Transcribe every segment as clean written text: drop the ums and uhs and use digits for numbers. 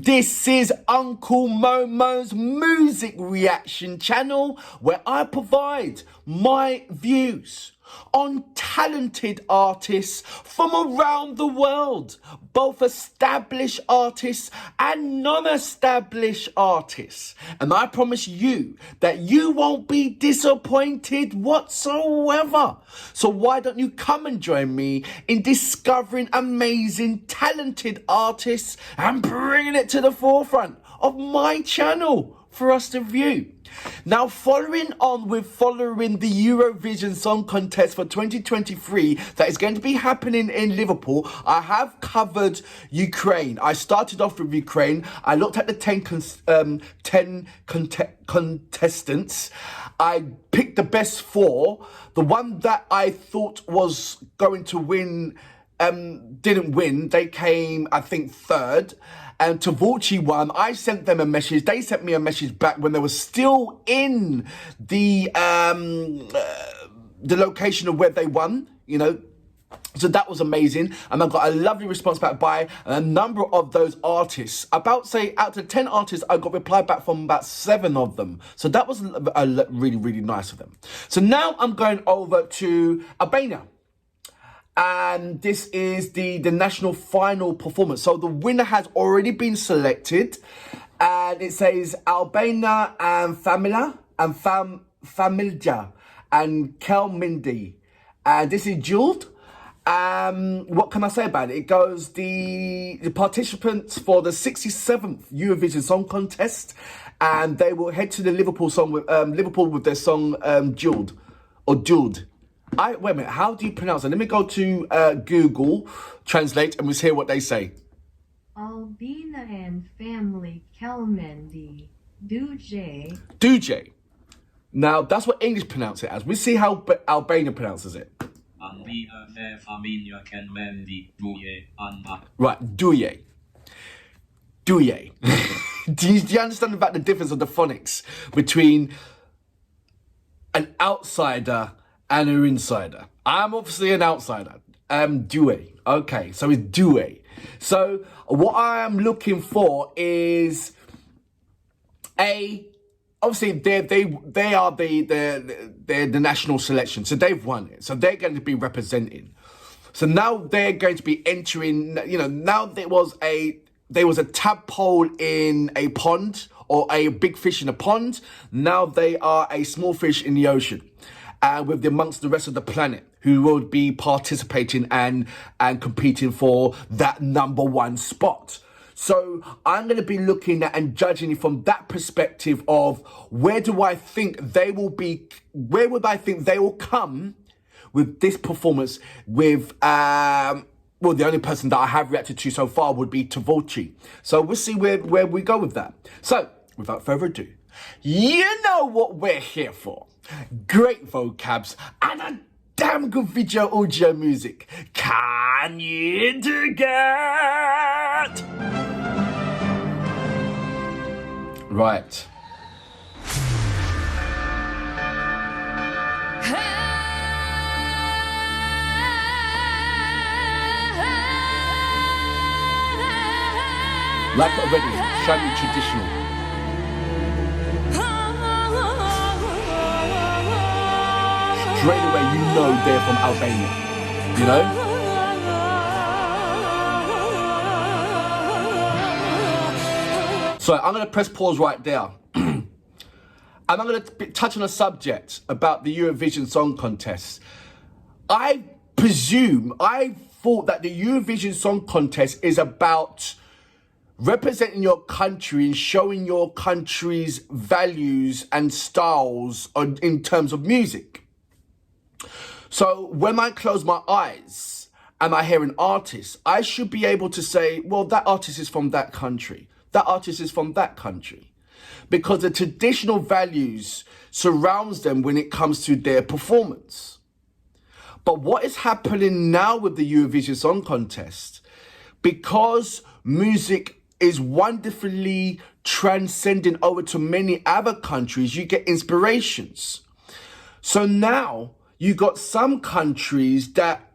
This is Uncle Momo's music reaction channel where I provide my views on talented artists from around the world, both established artists and non-established artists. And I promise you that you won't be disappointed whatsoever. So why don't you come and join me in discovering amazing, talented artists and bringing it to the forefront of my channel for us to view. Now, following the Eurovision Song Contest for 2023 that is going to be happening in Liverpool, I have covered Ukraine. I started off with Ukraine. I looked at the 10 contestants. I picked the best 4. The one that I thought was going to win didn't win. They came, I think, 3rd. And Tavoci won. I sent them a message. They sent me a message back when they were still in the location of where they won, you know. So that was amazing. And I got a lovely response back by a number of those artists. About, say, out of 10 artists, I got reply back from about 7 of them. So that was really, really nice of them. So now I'm going over to Albania. And this is the national final performance. So the winner has already been selected. And it says Albina and Familja and Kelmendi. And this is Jules. What can I say about it? It goes the participants for the 67th Eurovision Song Contest. And they will head to the Liverpool with their song Jules. Wait a minute, how do you pronounce it? Let me go to Google Translate and we'll hear what they say. Albina and Familja Kelmendi. Duje. Duje. Now, that's what English pronounce it as. We'll see how Albania pronounces it. Albina Familja Kelmendi. Duje. Right, Duje. Duje. Do you understand about the difference of the phonics between an outsider and an insider? I'm obviously an outsider. Duje. Okay, so it's Duje. So what I am looking for is obviously they are the national selection, so they've won it. So they're going to be representing. So now they're going to be entering. You know, now there was a tadpole in a pond or a big fish in a pond. Now they are a small fish in the ocean. Amongst the rest of the planet who will be participating and competing for that #1 spot. So I'm going to be looking at and judging it from that perspective of where would I think they will come with this performance with, the only person that I have reacted to so far would be Tavoci. So we'll see where we go with that. So without further ado, you know what we're here for. Great vocabs and a damn good video audio music. Can you dig it? Right. Like already, slightly traditional. Straight away, you know they're from Albania, you know? So I'm going to press pause right there. And I'm going to touch on a subject about the Eurovision Song Contest. I thought that the Eurovision Song Contest is about representing your country and showing your country's values and styles in terms of music. So when I close my eyes and I hear an artist, I should be able to say, well, that artist is from that country. That artist is from that country. Because the traditional values surrounds them when it comes to their performance. But what is happening now with the Eurovision Song Contest, because music is wonderfully transcending over to many other countries, you get inspirations. So now you got some countries that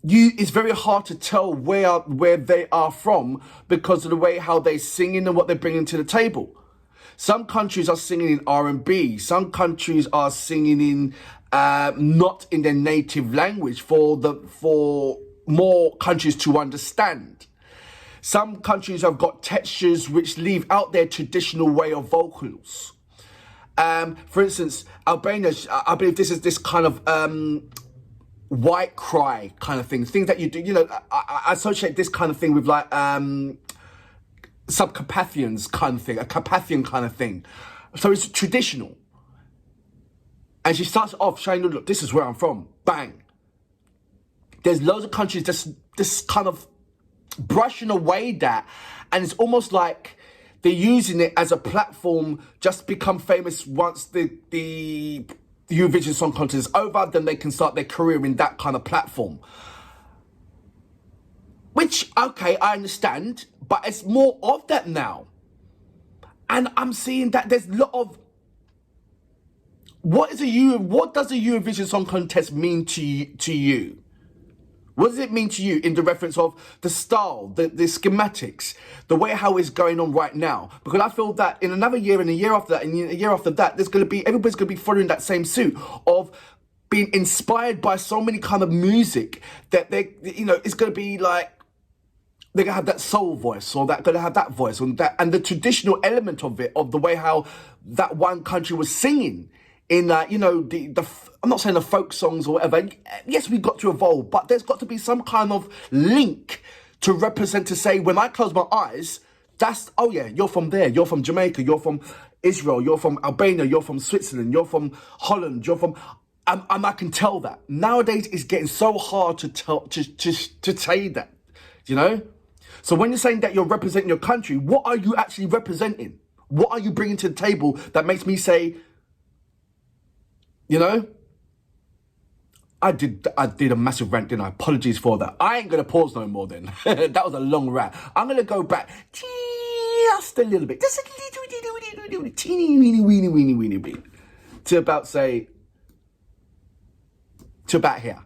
it's very hard to tell where they are from because of the way how they singing and what they're bringing to the table. Some countries are singing in R&B. Some countries are singing in not in their native language for more countries to understand. Some countries have got textures which leave out their traditional way of vocals. For instance, Albania, I believe this is this kind of white cry kind of thing. Things that you do, you know, I associate this kind of thing with like Subcarpathians kind of thing, a Carpathian kind of thing. So it's traditional. And she starts off showing, look, this is where I'm from. Bang. There's loads of countries just kind of brushing away that. And it's almost like they're using it as a platform just to become famous once the Eurovision Song Contest is over, then they can start their career in that kind of platform. Which, okay, I understand, but it's more of that now. And I'm seeing that there's a lot of... What does a Eurovision Song Contest mean to you? What does it mean to you in the reference of the style, the schematics, the way how it's going on right now? Because I feel that in another year and a year after that and a year after that, everybody's going to be following that same suit of being inspired by so many kind of music that it's going to be like, they're going to have that soul voice or that going to have that voice and the traditional element of it, of the way how that one country was singing in I'm not saying the folk songs or whatever. Yes, we've got to evolve, but there's got to be some kind of link to represent, to say, when I close my eyes, that's, oh yeah, you're from there, you're from Jamaica, you're from Israel, you're from Albania, you're from Switzerland, you're from Holland, you're from... And I can tell that. Nowadays, it's getting so hard to say that, you know? So when you're saying that you're representing your country, what are you actually representing? What are you bringing to the table that makes me say, you know? I did a massive rant, didn't I? Apologies for that. I ain't going to pause no more then. That was a long rant. I'm going to go back just a little bit. Just a little teeny weeny bit. To about here.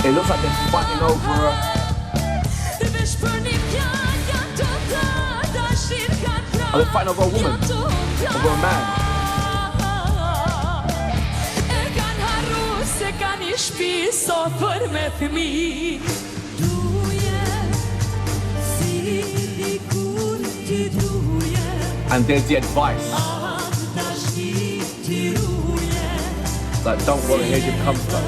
It looks like they're fighting over Are they fighting over a woman? Over a man? And there's the advice. Like, don't worry, here you come from.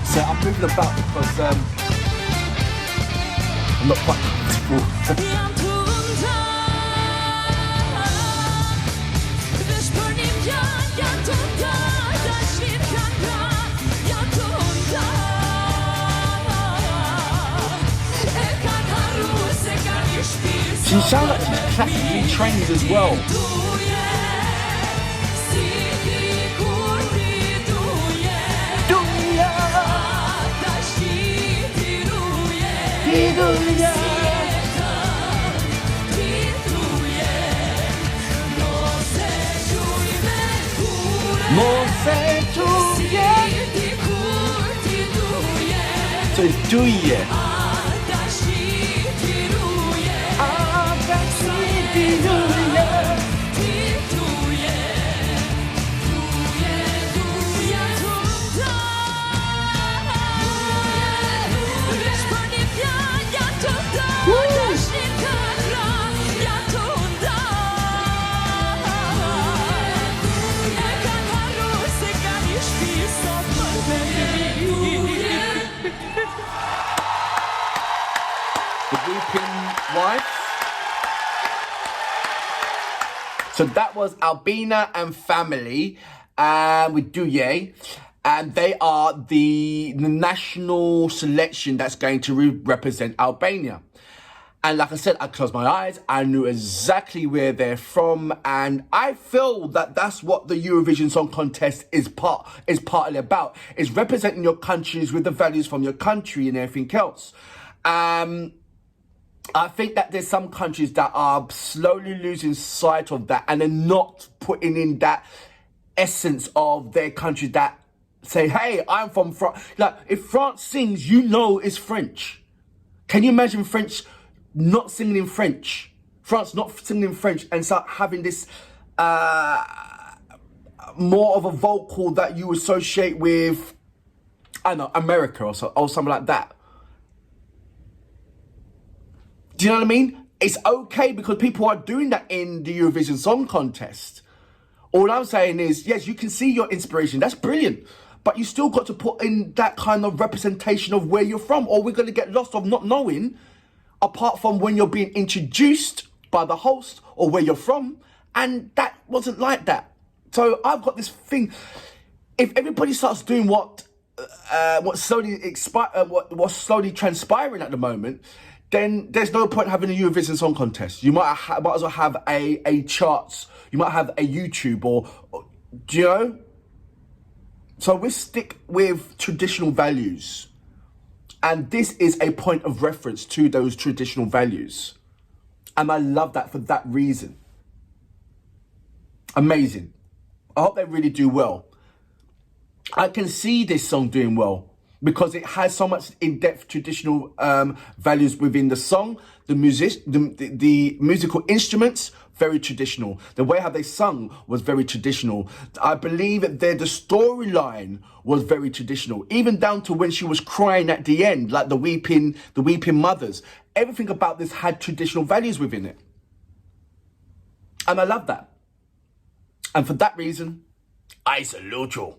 So I'm moving about because I'm not quite comfortable. She sounds like she's classically trained as well. So it's Duje. The Weeping Wives. So that was Albina and Family with Duje. And they are the national selection that's going to represent Albania. And like I said, I closed my eyes. I knew exactly where they're from. And I feel that that's what the Eurovision Song Contest is partly about. Is representing your countries with the values from your country and everything else. I think that there's some countries that are slowly losing sight of that. And they're not putting in that essence of their country that say, hey, I'm from France. Like, if France sings, you know it's French. Can you imagine French not singing in French? France not singing in French and start having this more of a vocal that you associate with, I don't know, America or something like that. Do you know what I mean? It's okay because people are doing that in the Eurovision Song Contest. All I'm saying is, yes, you can see your inspiration. That's brilliant. But you still got to put in that kind of representation of where you're from, or we're going to get lost of not knowing, apart from when you're being introduced by the host or where you're from. And that wasn't like that. So I've got this thing. If everybody starts doing what's slowly transpiring at the moment, then there's no point having a Eurovision Song Contest. You might as well have a charts. You might have a YouTube or do you know? So we stick with traditional values. And this is a point of reference to those traditional values. And I love that for that reason. Amazing. I hope they really do well. I can see this song doing well because it has so much in-depth traditional values within the song. The musical instruments, very traditional. The way how they sung was very traditional. I believe that the storyline was very traditional, even down to when she was crying at the end, like the weeping mothers. Everything about this had traditional values within it. And I love that. And for that reason, I salute you.